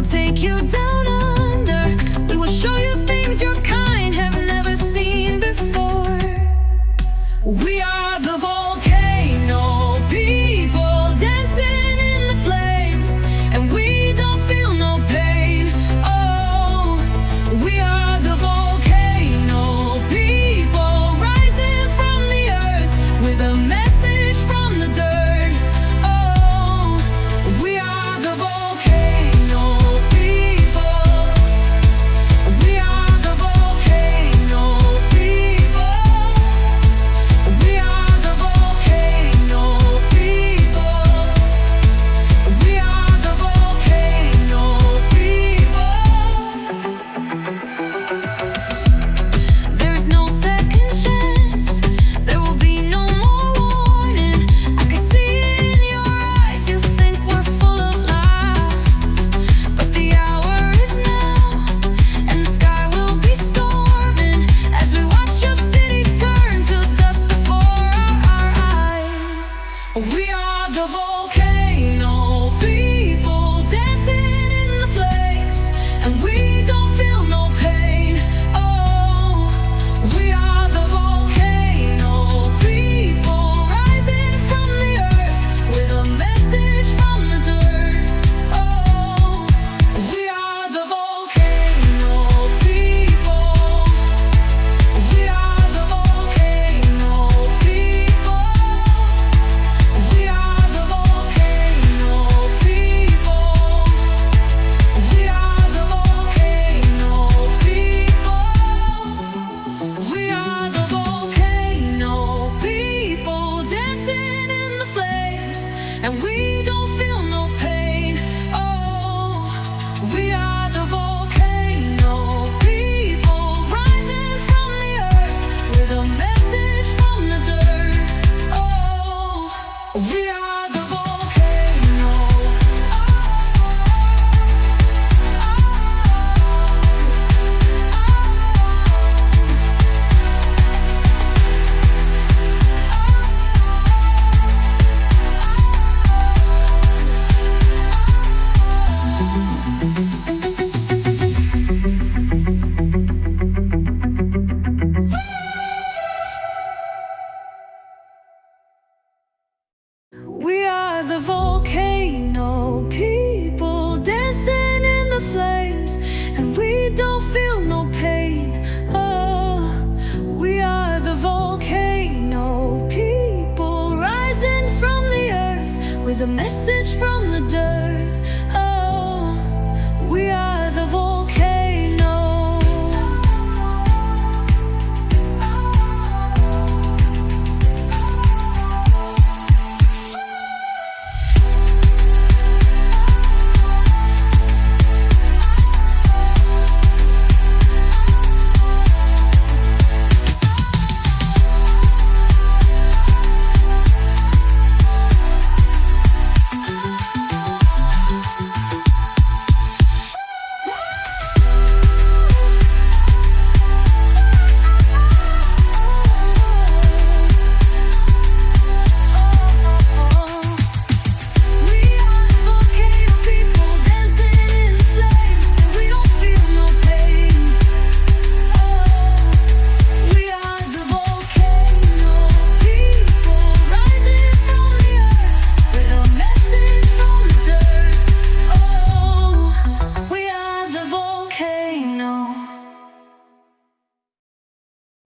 take you down under. We will show you things your kind have never seen before. We are the volcano people, dancing in the flames, and we don't feel no pain. Oh, we are the volcano people, rising from the earth with a message from the dirt. Oh, we are the volcano people. We are the volcano people. We are the volcano people. We are the volcano people. There is no second chance. There will be no more warning. I can see it in your eyes. You think we're full of lies, but the hour is now, and the sky will be storming as we watch your cities turn to dust before our eyes. We are the volcano people, dancing in the flames, and we don't feel no pain. Oh, we are the volcano people, rising from the earth with a message from the dirt. Oh, we are the volcano people. We are the volcano people. We are the volcano people. We are the volcano people. We are the volcano people, dancing in the flames, and we don't feel no pain. Oh, we are the volcano people, rising from the earth with a message from the dirt. Oh, we are the volcano. We are the volcano people, dancing in the flames, and we don't feel no pain. Oh, we are the volcano people, rising from the earth with a message from the dirt. Oh, we are the volcano.